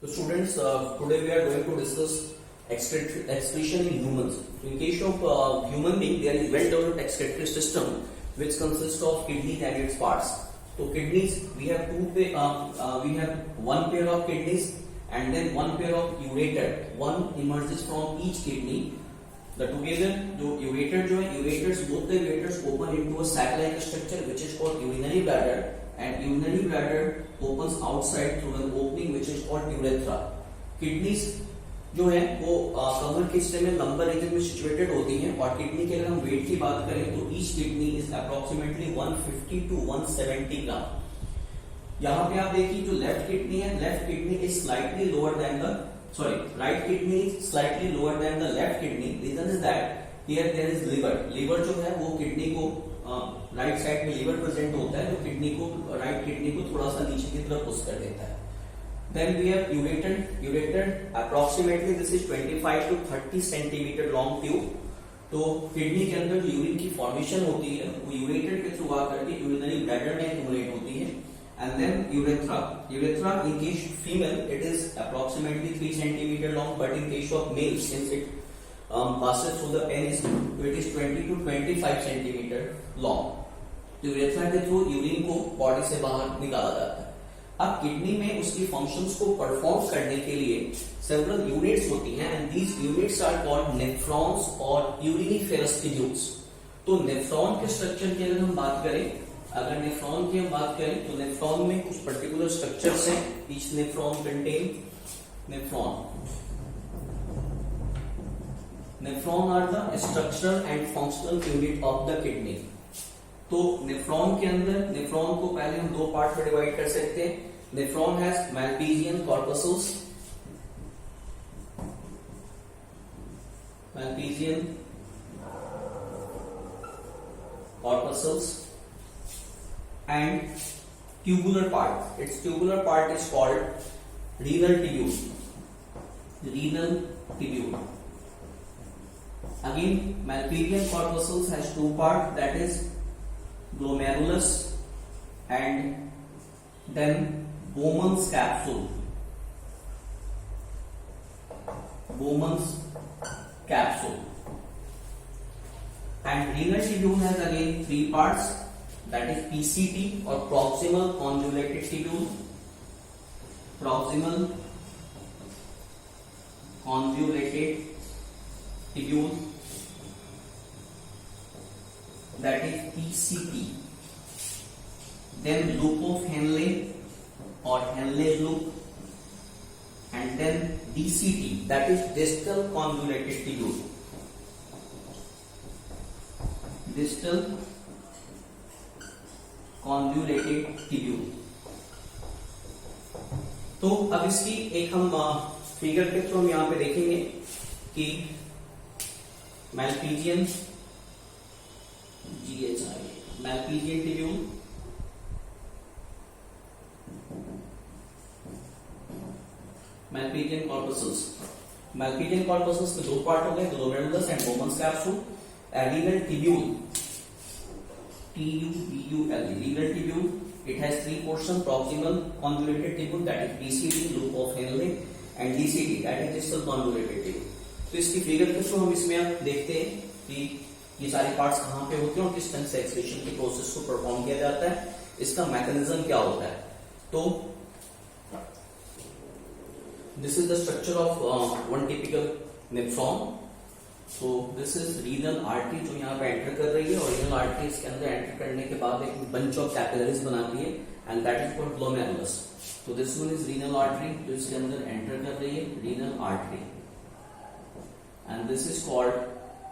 So students, today we are going to discuss excretion in humans. So in case of human being, there is well-developed excretory system which consists of kidneys and its parts. So kidneys, we have we have one pair of kidneys and then one pair of ureter. One emerges from each kidney. The together, ureters, both the ureters open into a sac-like structure which is called urinary bladder, and urinary bladder opens outside through an opening which is called urethra. Kidneys जो है वो कमर के हिस्से में lumbar region में situated होती हैं, और किडनी के अगर हम वेट की बात करें तो each kidney is approximately 150 to 170 gram. यहाँ पे आप देखिए जो लेफ्ट किडनी है, left kidney is slightly lower than the right kidney is slightly lower than the left kidney. Reason is that here there is liver. Liver जो है वो kidney को राइट साइड में लिवर प्रेजेंट होता है जो kidney को राइट किडनी को थोड़ा सा नीचे की तरफ पुश कर देता है। Then we have ureter, approximately this is 25 to 30 centimeter long tube। तो किडनी के अंदर जो यूरिन की फॉर्मेशन होती है वो यूरेटर के थ्रू आकर के यूरिनरी ब्लैडर में एक्युमुलेट होती है। And then urethra in case female it is approximately 3 centimeter long, but in case of male since it passes through the penis so it is 20 to 25 centimeter long। तो urethra के through urine को body से बाहर निकाला जाता है। अब kidney में उसकी फंक्शंस को परफॉर्म करने के लिए सेवरल यूनिट्स होती हैं, and these units are called nephrons और यूरिनिफेरस ट्यूब्स। तो नेफ्रॉन के स्ट्रक्चर की अगर हम बात करें, अगर नेफ्रॉन की हम बात करें तो नेफ्रॉन में कुछ पर्टिकुलर स्ट्रक्चर्स हैं। Each nephron contain nephron are the structural and functional unit of the kidney. तो नेफ्रॉन के अंदर, नेफ्रॉन को पहले हम दो पार्ट में डिवाइड कर सकते हैं। Nephron has Malpighian corpuscles, and tubular part. Its tubular part is called renal tubule. Again, Malpighian corpuscles has two parts, that is glomerulus and then Bowman's capsule. And renal tubule has again three parts, that is PCT or proximal convoluted tubule, that is PCT. Then loop of Henle or Henle loop, and then DCT, that is distal convoluted tubule. तो अब इसकी एक हम figure के through हम यहां पे देखेंगे कि मैल्पीजियन टिब्यूल, मैल्पीजियन कॉर्पसल्स के दो पार्ट हो गए, glomerulus and Bowman's capsule. Renal tubule, renal tubule, it has three portions: proximal convoluted tubule, that is PCT, loop of Henle, and DCT, that is distal convoluted tubule। तो इसकी figure के through हम इसमें आप देखते हैं कि ये सारे पार्ट्स कहाँ पे होते हैं और किस तरह से एक्सक्रीशन के प्रोसेस को परफॉर्म किया जाता है, इसका मैकेनिज्म क्या होता है। तो this is the structure of one typical nephron. तो दिस इज रीनल आर्टरी जो यहाँ पे एंटर कर रही है, और रीनल आर्टरी इसके अंदर एंटर करने के बाद एक बंच ऑफ कैपिलरीज बनाती है, and that is called glomerulus. तो this one is renal artery जो इसके अंदर एंटर कर रही है, renal artery, and this is called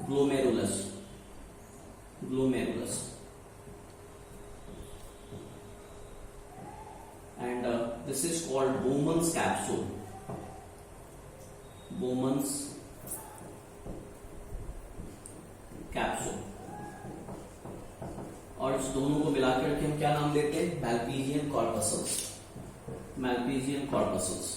glomerulus. And this is called Bowman's capsule. और इस दोनों को मिलाकर के हम क्या नाम देते हैं? Malpighian corpuscles.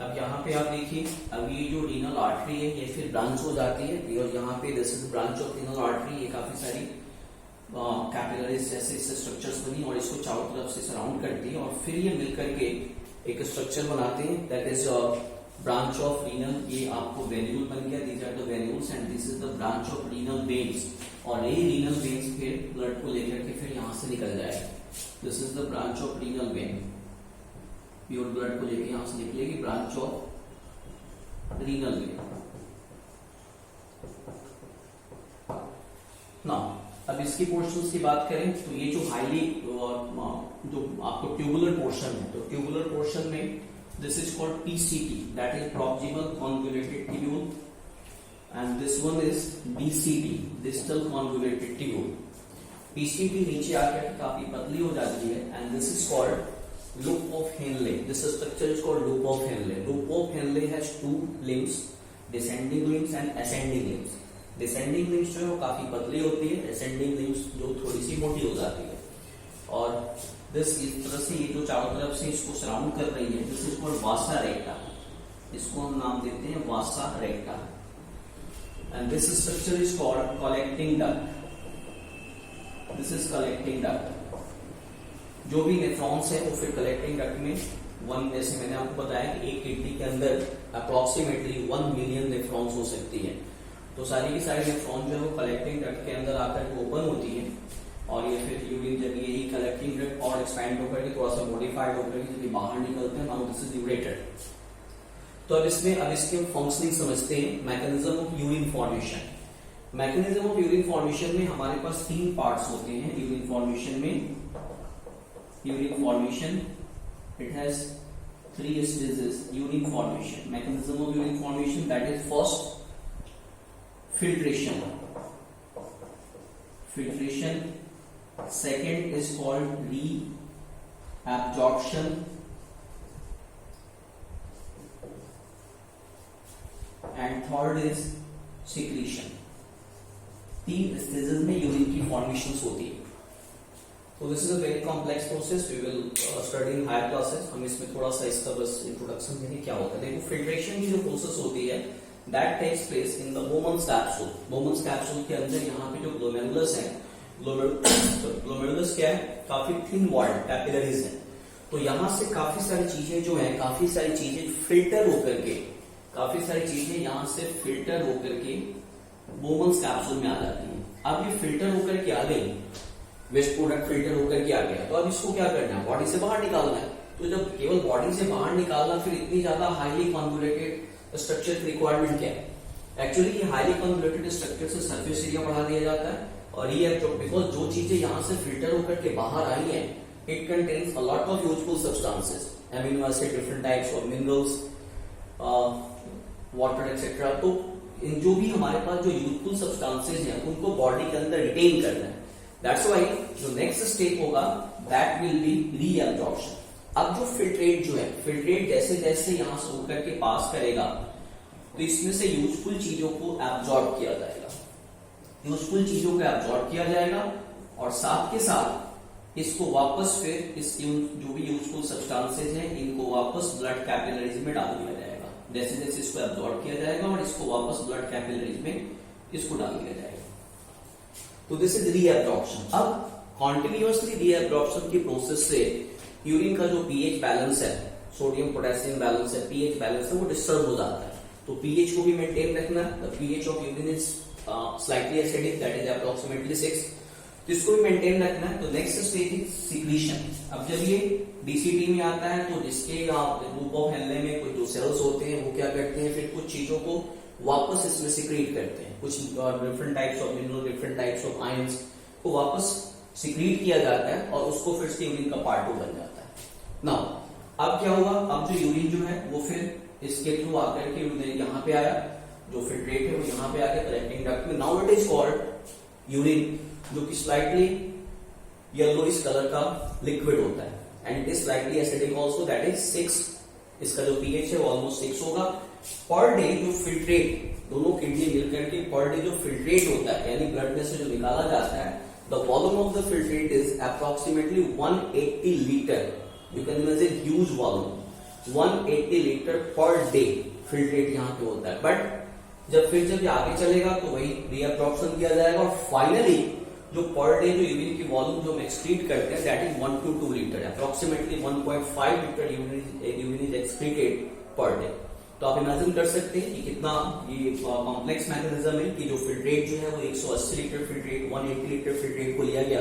अब यहाँ पे आप देखिए, अब ये जो रीनल आर्टरी है ये फिर ब्रांच हो जाती है, और यहाँ पे this is branch of renal artery. ये काफी सारी कैपिलरीज जैसे इससे स्ट्रक्चर्स बनी और इसको चारों तरफ से सराउंड करती है, और फिर ये मिलकर के एक स्ट्रक्चर बनाते हैं, that is branch of renal, ये आपको वेन्यूल बन गया, these are the venules and this is the branch of renal veins, और ये रीनल वेन्स फिर ब्लड को लेकर के फिर यहां से निकल जाएगा। This is the branch of renal vein, pure blood को लेकर यहां से निकलेगी branch of renal vein. Now अब इसकी पोर्शंस की बात करें तो ये जो हाईली जो आपको ट्यूबुलर पोर्शन है, तो ट्यूबुलर पोर्शन में this is called PCT, that is proximal convoluted tubule, and this one is DCT, distal convoluted tubule. PCT नीचे आकर काफी पतली हो जाती है and this is called loop of Henle, this structure is called loop of Henle. Loop of Henle has to limbs, descending limbs and ascending limbs. Descending limbs जो है वो काफी पतली होती है, असेंडिंग लिम्स जो थोड़ी सी मोटी हो जाती है, और दिस इस तरह से ये जो चारों तरफ से इसको सराउंड कर रही है, this is called vasa recta, इसको हम नाम देते हैं vasa recta, and this structure is called collecting duct, this is collecting duct. जो भी नेफ्रॉन्स है वो फिर कलेक्टिंग डक्ट में वन, जैसे मैंने आपको बताया कि एक किडनी के अंदर अप्रोक्सीमेटली 1 मिलियन नेफ्रॉन्स हो सकती है, तो सारी की सारी नेफ्रॉन जो है वो कलेक्टिंग डक्ट के अंदर आकर के ओपन होती है, और ये फिर यूरिन जब यही कलेक्टिंग डक्ट और एक्सपैंड होकर के थोड़ा सा मॉडिफाइड होकर के जब बाहर निकलते हैं, नाउ दिस इज यूरेटेड। तो अब इसके फंक्शनिंग समझते हैं, mechanism of urine formation. Mechanism of urine formation में हमारे पास 3 पार्ट्स होते हैं। Urine formation it has 3 stages. Urine formation, mechanism of urine formation, that is first filtration, second is called reabsorption, and third is secretion। 3 stages में urine की formation होती है। तो this is a very complex process, we will study in higher classes. हम इसमें थोड़ा सा इसका बस इंट्रोडक्शन देंगे क्या होता है। देखो फिल्ट्रेशन की जो प्रोसेस होती है that takes place in the Bowman's capsule। Bowman's capsule के अंदर यहाँ पे जो ग्लोमेरुलस है, ग्लोमेरुलस क्या है, काफी थिन वॉल्ड कैपिलरीज है, तो यहाँ से काफी सारी चीजें जो है, काफी सारी चीजें फिल्टर होकर के, काफी सारी चीजें यहाँ से फिल्टर होकर के Bowman's capsule में आ जाती है। अब ये फिल्टर होकर के आ गई, वेस्ट प्रोडक्ट फिल्टर होकर के आ गया, तो अब इसको क्या करना है, बॉडी से बाहर निकालना है। तो जब केवल बॉडी से बाहर निकालना, फिर इतनी ज्यादा हाईली कॉन्वोल्यूटेड स्ट्रक्चर की रिक्वायरमेंट क्या है। एक्चुअली ये हाईली कॉन्वोल्यूटेड स्ट्रक्चर से सरफेस एरिया बढ़ा दिया जाता है, और ये बिकॉज जो चीजें यहाँ से फिल्टर होकर के बाहर आई हैं, it contains a lot of useful substances, amino acid, different types of minerals, water etcetera. तो इन जो भी हमारे पास जो यूजफुल सब्सटेंसेस हैं उनको बॉडी के अंदर रिटेन करना है। दैट्स व्हाई जो नेक्स्ट स्टेप होगा दैट विल बी रीअब्जॉर्प्शन। अब जो फिल्ट्रेट जो है, फिल्ट्रेट जैसे जैसे यहां से होकर के पास करेगा, तो इसमें से यूजफुल चीजों को एब्जॉर्ब किया जाएगा, यूजफुल चीजों को एब्जॉर्ब किया जाएगा, और साथ के साथ इसको वापस फिर इस जो भी यूजफुल सब्सटेंसेस हैं इनको वापस ब्लड कैपिलरीज में डाल दिया जाएगा। जैसे जैसे इसको एब्जॉर्ब किया जाएगा और इसको वापस ब्लड कैपिलरीज में इसको डाल दिया जाएगा, तो दिस इज रीअब्जॉर्प्शन। अब कॉन्टिन्यूअसली रीअब्जॉर्प्शन की प्रोसेस से यूरिन का जो पीएच बैलेंस है, सोडियम पोटेशियम बैलेंस है, पीएच बैलेंस है, वो डिस्टर्ब हो जाता है। तो पीएच को भी मेंटेन रखना है। The pH of urine is slightly acidic, that is approximately 6, तो इसको भी मेंटेन रखना है। तो नेक्स्ट स्टेज इज सिक्रीशन। अब जब ये डीसीटी में आता है, तो जिसके लूप ऑफ हेनले में कुछ जो सेल्स होते हैं वो क्या करते हैं, फिर कुछ चीजों को वापस इसमें सिक्रीट करते हैं, कुछ different types of mineral, different types of ions को वापस सिक्रीट किया जाता है, और उसको फिर से यूरिन का पार्ट बन जाता है। नाउ अब क्या होगा, अब जो यूरिन जो है वो फिर इसके थ्रू आकर के यहाँ पे आया, जो फिल्ट्रेट है वो यहाँ पे आके कलेक्टिंग डक्ट में, now it is called urine, जो कि स्लाइटली येलोइश कलर का लिक्विड होता है, and it is slightly acidic also, that is 6। इसका जो पीएच है वो ऑलमोस्ट 6 होगा। पर डे जो फिल्ट्रेट, दोनों किडनी मिलकर के पर डे जो फिल्ट्रेट होता है, यानी ब्लड में से जो निकाला जाता है, the volume of the filtrate is approximately 180 litre. You can imagine huge volume, 180 litre per day filtrate यहाँ पे होता है। बट जब ये आगे चलेगा तो वही रीअब्जॉर्प्शन किया जाएगा, और फाइनली जो पर डे जो यूरिन की वॉल्यूम जो हम एक्सक्रीट करते हैं that is 1 to 2 litre, approximately 1.5 litre urine is excreted per day. तो आप इमेजिन कर सकते हैं कि कितना ये कॉम्प्लेक्स मैकेनिज्म है कि जो फिल्ट्रेट जो है वो 180 लीटर फिल्ट्रेट 180 लीटर फिल्ट्रेट को लिया गया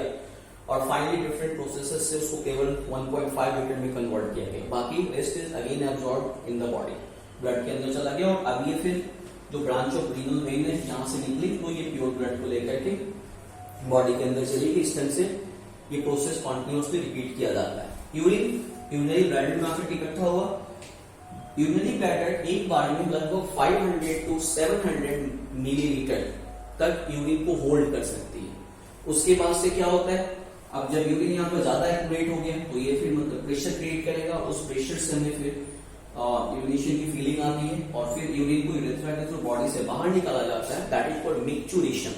और फाइनली डिफरेंट प्रोसेसेस से उसको केवल 1.5 लीटर में कन्वर्ट किया गया, बाकी rest is again absorb in the body, blood के अंदर चला गया। और अब ये फिर जो ब्रांच ऑफ रीनल वेन है यहाँ से निकली तो ये प्योर ब्लड को लेकर के बॉडी के अंदर चलेगी। इस तरह से ये प्रोसेस कॉन्टिन्यूसली रिपीट किया जाता है। यूरिनरी ब्लैडर में आकर इकट्ठा हुआ, यूरिनरी ब्लैडर एक बार में लगभग 500 to 700 मिलीलीटर तक यूरिन को होल्ड कर सकती है। उसके बाद से क्या होता है, अब जब यूरिन यहाँ पर ज्यादा एक्यूमुलेट हो गया तो ये फिर मतलब प्रेशर क्रिएट करेगा, उस प्रेशर से हमें फिर यूरिनेशन की फीलिंग आती है और फिर यूरिन को यूरेथ्रा के थ्रू बॉडी से बाहर निकाला जाता है, that is called micturition.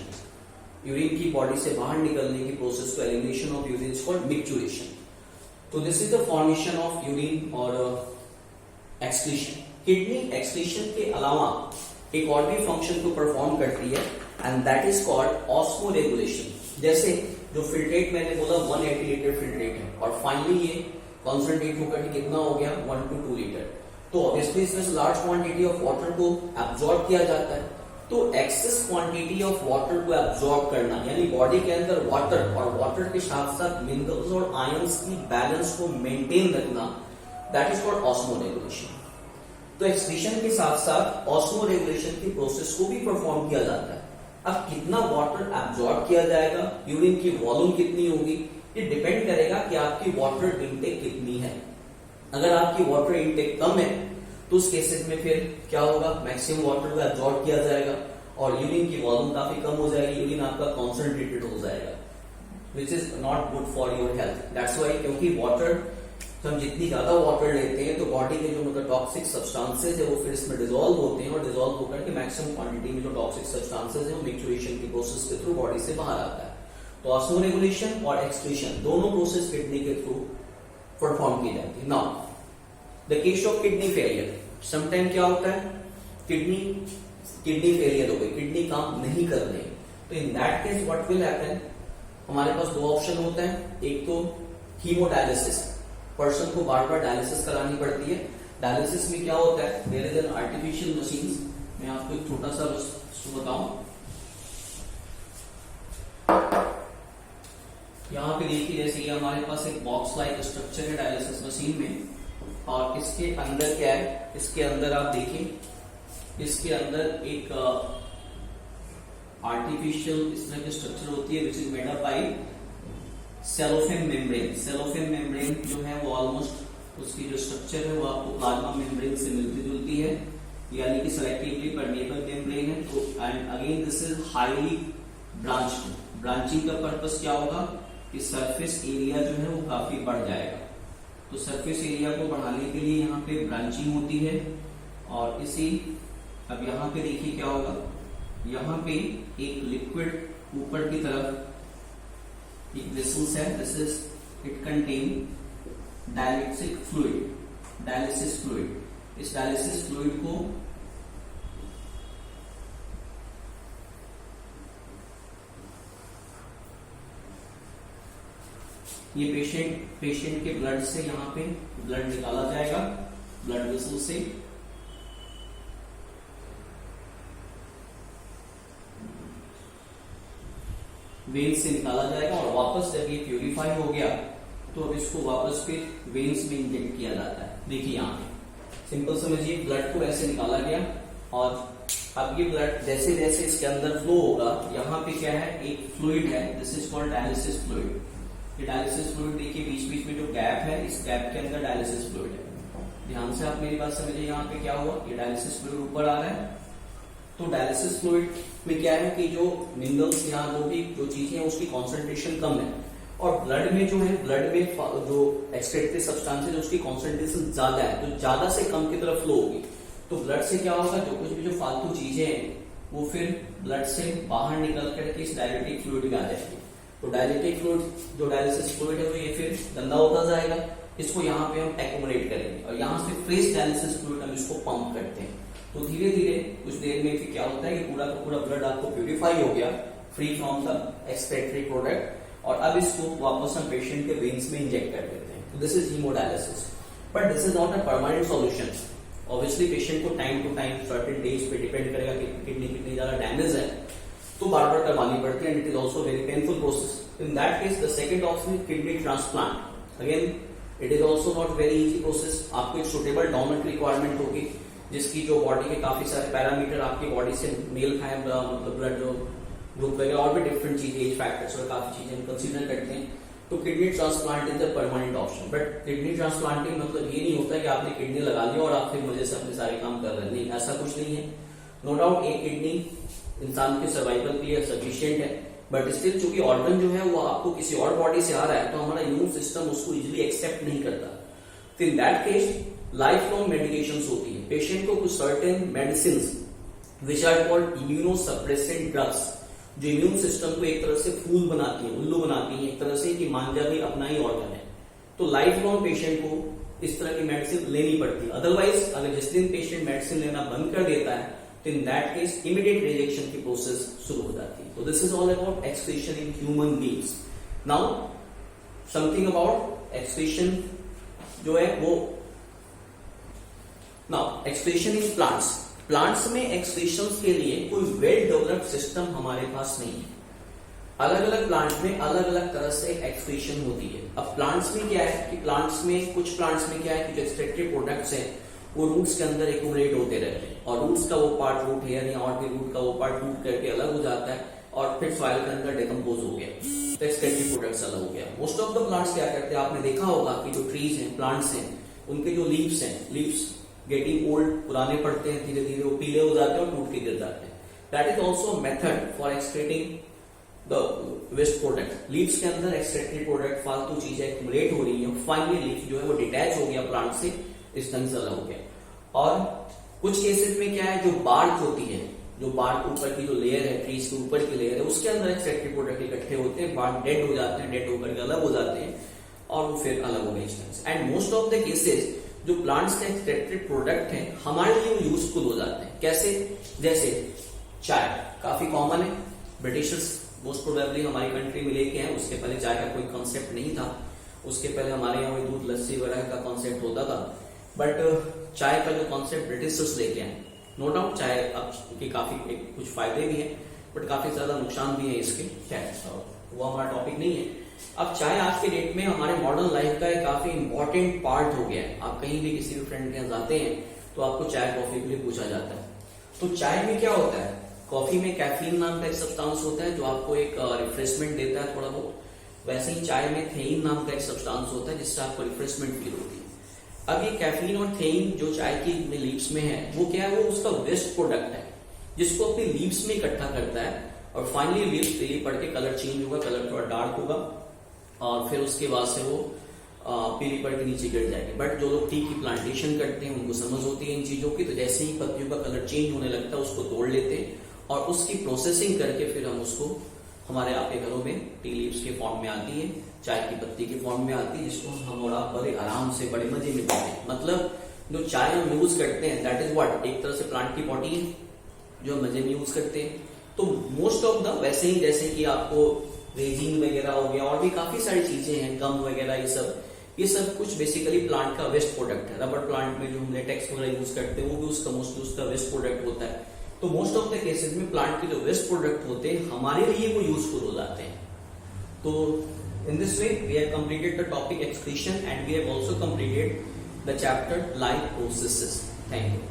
Urine की बॉडी से बाहर निकलने की प्रोसेस को elimination of urine is called micturition. तो this is the formation of urine और एक्सक्रीशन। किडनी एक्सक्रीशन के अलावा एक और भी फंक्शन को परफॉर्म करती है and that is called osmoregulation. जैसे जो फिल्ट्रेट मैंने बोला 180 लीटर फिल्ट्रेट है और फाइनली ये कॉन्सेंट्रेट होकर के कितना हो गया 1 to 2 लीटर, तो ऑब्वियसली इसमें लार्ज क्वांटिटी ऑफ वाटर को एब्जॉर्ब किया जाता है। तो एक्सेस क्वांटिटी ऑफ वाटर को एब्जॉर्ब करना यानी बॉडी के अंदर वाटर और वाटर के साथ साथ मिनरल्स और आयंस की बैलेंस को मेंटेन रखना, दैट इज कॉल्ड ऑस्मोरेगुलेशन। तो एक्सक्रीशन के साथ साथ ऑस्मोरेगुलेशन की प्रोसेस को भी परफॉर्म किया जाता है। अब कितना वाटर एब्जॉर्ब किया जाएगा, यूरिन की वॉल्यूम कितनी होगी, ये डिपेंड करेगा कि आपकी वाटर इनटेक कितनी है। अगर आपकी वाटर इनटेक कम है तो उस केसेस में फिर क्या होगा, मैक्सिमम वाटर को एब्जॉर्ब किया जाएगा और यूरिन की वॉल्यूम काफी कम हो जाएगी, यूरिन आपका कॉन्सेंट्रेटेड हो जाएगा, which is not good for your health. That's why, क्योंकि वाटर हम जितनी ज्यादा वाटर लेते हैं तो बॉडी के जो मतलब टॉक्सिक सब्सटेंसेस है वो फिर इसमें डिसॉल्व होते हैं और डिसॉल्व होकर के मैक्सिमम क्वांटिटी में जो टॉक्सिक सब्सटेंसेस है वो मिक्चुरेशन की प्रोसेस के थ्रू बॉडी से बाहर आता है। तो ऑस्मोरेगुलेशन और एक्सक्रीशन दोनों प्रोसेस किडनी के थ्रू परफॉर्म की जाती है। Now the case of kidney failure, sometime क्या होता है, किडनी फेलियर हो गई, किडनी काम नहीं कर रही, तो in that case what will happen, हमारे पास दो ऑप्शन होता है। एक तो हीमोडायलिसिस, पर्सन को बार बार डायलिसिस करानी पड़ती है। डायलिसिस में क्या होता है, there is an artificial machine, मैं आपको एक छोटा सा बस बताऊं। यहाँ पे देखिए जैसे ये हमारे पास एक बॉक्स लाइक स्ट्रक्चर है डायलिसिस मशीन में, और इसके अंदर क्या है, इसके अंदर आप देखिए, इसके अंदर एक आर्टिफिशियल इस तरह की स्ट्रक्चर होती है which is made up by cellophane membrane. Cellophane membrane जो है वो ऑलमोस्ट उसकी जो स्ट्रक्चर है वो आपको प्लाज्मा मेम्ब्रेन से मिलती जुलती है, यानी कि सेलेक्टिवली परमेबल मेम्ब्रेन है। तो and again this is highly branched. Branching का पर्पस क्या होगा कि सरफेस एरिया जो है वो काफी बढ़ जाएगा, तो सरफेस एरिया को बढ़ाने के लिए यहाँ पे ब्रांचिंग होती है। और इसी अब यहाँ पे देखिए क्या होगा, यहाँ पे एक लिक्विड ऊपर की तरफ एक वेसल्स है, this is it contain dialysis fluid. इस डायलिसिस फ्लूइड को ये पेशेंट के ब्लड से यहाँ पे ब्लड निकाला जाएगा, ब्लड वेसल से वेन से निकाला जाएगा और वापस जब ये प्यूरिफाई हो गया तो अब इसको वापस फिर वेन्स में इंजेक्ट किया जाता है। देखिए यहाँ पे सिंपल समझिए, ब्लड को ऐसे निकाला गया और अब ये ब्लड जैसे जैसे इसके अंदर फ्लो होगा, यहाँ पे क्या है, एक फ्लूइड है, this is called dialysis fluid. ये डायलिसिस फ्लूइड देखिए बीच बीच में जो गैप है, इस गैप के अंदर डायलिसिस फ्लूइड है। ध्यान से आप मेरी बात समझिए, यहाँ पे क्या हुआ, ये डायलिसिस फ्लूइड ऊपर आ रहा है। तो डायलिसिस फ्लूइड में क्या है कि जो मिनरल्स या जो चीजें हैं उसकी कॉन्सेंट्रेशन कम है, और ब्लड में जो है, ब्लड में जो एक्सक्रीटरी सब्सटेंसेस उसकी कॉन्सेंट्रेशन ज्यादा है, तो ज्यादा से कम की तरफ फ्लो होगी। तो ब्लड से क्या होगा, जो कुछ भी जो फालतू चीजें हैं वो फिर ब्लड से बाहर निकल करके इस डायलिटिक फ्लूइड में आ जाएगी। तो डायलिटिक फ्लूइड जो डायलिसिस फ्लूइड है वो ये फिर गंदा होता जाएगा, इसको यहाँ पे हम एक्यूमुलेट करेंगे और यहाँ से फ्रेश डायलिसिस फ्लूइड हम इसको पंप करते हैं। तो धीरे धीरे कुछ देर में फिर क्या होता है कि पूरा का पूरा ब्लड आपको प्यूरिफाई हो गया, free from the excretory product, और अब इसको वापस हम पेशेंट के वेन्स में इंजेक्ट कर देते हैं. This is haemodialysis, but this is not a permanent solution. Obviously patient को time to time certain days पे डिपेंड करेगा कि किडनी कितनी ज्यादा डैमेज है, तो बार बार करवानी पड़ती है, and it is also very painful process. In that case the second option is kidney transplant. Again it is also not very easy process. आपको एक सुटेबल डोनर की रिक्वायरमेंट होगी जिसकी जो बॉडी के काफी सारे पैरामीटर आपकी बॉडी से मेल खाए, मतलब ब्लड जो ग्रुप वगैरह और भी डिफरेंट चीजें, एज फैक्टर्स और काफी चीजें हम कंसीडर करते हैं. तो kidney transplant is the permanent option. But kidney transplanting मतलब ये नहीं होता कि आपने किडनी लगा लिया और आप फिर मजे से अपने सारे काम कर रहे हैं. नहीं, ऐसा कुछ नहीं है. नो डाउट एक किडनी इंसान के सर्वाइवल के लिए सफिशियंट है, बट स्टिल चूंकि ऑर्गन जो है वो आपको किसी और बॉडी से आ रहा है, तो हमारा इम्यून सिस्टम उसको इजिली एक्सेप्ट नहीं करता. तो in that case life long medication होती है. पेशेंट को कुछ certain medicine which are called immunosuppressant drugs, जो इम्यून सिस्टम को एक तरह से फूल बनाती है, उल्लू बनाती है, एक तरह से कि मांझा भी अपना ही ऑर्गन है. तो लाइफ लॉन्ग पेशेंट को इस तरह की मेडिसिन लेनी पड़ती है. अदरवाइज अगर जिस दिन पेशेंट मेडिसिन लेना बंद कर देता है, तो in that case immediate rejection की प्रोसेस शुरू हो जाती है. तो this is all about excretion in human beings. Now something about excretion जो है वो, now excretion in plants. Plants में एक्सक्रीशन के लिए कोई वेल डेवलप्ड सिस्टम हमारे पास नहीं है. अलग अलग प्लांट्स में अलग अलग तरह से एक्सक्रीशन होती है. अब प्लांट्स में क्या है कि कुछ प्लांट्स में क्या है कि जो एक्सट्रैक्टिव प्रोडक्ट्स हैं वो रूट्स के अंदर एक्यूमुलेट होते रहते हैं, और रूट्स का वो पार्ट रूट हेयर या और भी रूट का वो पार्ट टूट करके अलग हो जाता है और फिर सॉइल के अंदर डिकम्पोज हो गया, तो एक्सट्रैक्टिव प्रोडक्ट्स अलग हो गया. मोस्ट ऑफ द प्लांट्स क्या करते हैं, आपने देखा होगा कि जो ट्रीज हैं, प्लांट्स हैं, उनके जो लीव्स हैं, लीव्स गेटिंग ओल्ड, पुराने पड़ते हैं, धीरे धीरे वो पीले हो जाते हैं और टूट के गिर जाते हैं. That is also method for extracting the waste product. Leaves के अंदर एक्सट्रैक्टिव प्रोडक्ट, फालतू चीजें एक्यूमुलेट हो रही है, फाइनली लीफ जो है वो डिटैच हो गया प्लांट से, इस ढंग से अलग हो गया. और कुछ केसेस में क्या है, जो बार्क होती है, जो बार्क ऊपर की जो लेयर है, ट्रीज के ऊपर की लेयर है, उसके अंदर एक्सट्रैक्टिव प्रोडक्ट इकट्ठे होते हैं, बार्क डेड हो जाते हैं, डेड होकर के अलग हो जाते हैं और वो फिर अलग हो गए इस ढंग से. And most of the cases जो प्लांट्स के एक्सट्रैक्टिव प्रोडक्ट हैं हमारे लिए वो यूजफुल हो जाते हैं. कैसे, जैसे चाय काफी कॉमन है, ब्रिटिशर्स मोस्ट प्रोबेबली हमारी कंट्री में लेके आए. उसके पहले चाय का कोई कॉन्सेप्ट नहीं था, उसके पहले हमारे यहाँ दूध लस्सी वगैरह का कॉन्सेप्ट होता था. बट चाय का जो कॉन्सेप्ट ब्रिटिशर्स लेके आए. नो डाउट चाय अब की काफी कुछ फायदे भी हैं, बट काफी ज्यादा नुकसान भी है इसके. वो हमारा टॉपिक नहीं है. अब चाय आज के डेट में हमारे मॉडर्न लाइफ का एक काफी इंपॉर्टेंट पार्ट हो गया है. आप कहीं भी किसी भी फ्रेंड के यहाँ जाते हैं तो आपको चाय कॉफी के लिए पूछा जाता है. तो चाय में क्या होता है, कॉफी में कैफीन नाम का एक सब्सटेंस होता है जो आपको एक रिफ्रेशमेंट देता है थोड़ा बहुत. वैसे ही चाय में थेइन नाम का एक सब्सटेंस होता है जिससे आपको रिफ्रेशमेंट फील होती है. अब ये कैफीन और थेइन जो चाय की लीव्स में है, वो क्या है, वो उसका वेस्ट प्रोडक्ट है जिसको अपनी लीव्स में इकट्ठा करता है, और फाइनली लीव्स पीली पड़ के कलर चेंज होगा, कलर थोड़ा डार्क होगा, और फिर उसके बाद से वो पीली पड़ के नीचे गिर जाएगी. बट जो लोग टी की प्लांटेशन करते हैं उनको समझ होती है इन चीजों की. तो जैसे ही पत्तियों का कलर चेंज होने लगता है उसको तोड़ लेते हैं और उसकी प्रोसेसिंग करके फिर हम उसको हमारे आपके घरों में टी लीव्स के फॉर्म में आती है, चाय की पत्ती के फॉर्म में आती है, जिसको हम और आप बड़े आराम से बड़े मजे में पीते हैं. मतलब जो चाय हम यूज करते हैं दैट इज व्हाट, एक तरह से प्लांट की बॉडी है जो हम मजे में यूज करते हैं. तो मोस्ट ऑफ द वैसे ही जैसे कि आपको रेजिन वगैरह हो गया और भी काफी सारी चीजें हैं, गम वगैरह, ये सब कुछ बेसिकली प्लांट का वेस्ट प्रोडक्ट है. रबर प्लांट में जो हम लेटेक्स वगैरह यूज करते हैं वो भी उसका मोस्टली उसका वेस्ट प्रोडक्ट होता है. तो मोस्ट ऑफ द केसेस में प्लांट के जो वेस्ट प्रोडक्ट होते हैं हमारे लिए वो यूजफुल हो जाते हैं. तो in this way we have completed the topic excretion and we have also completed the chapter life processes. Thank you.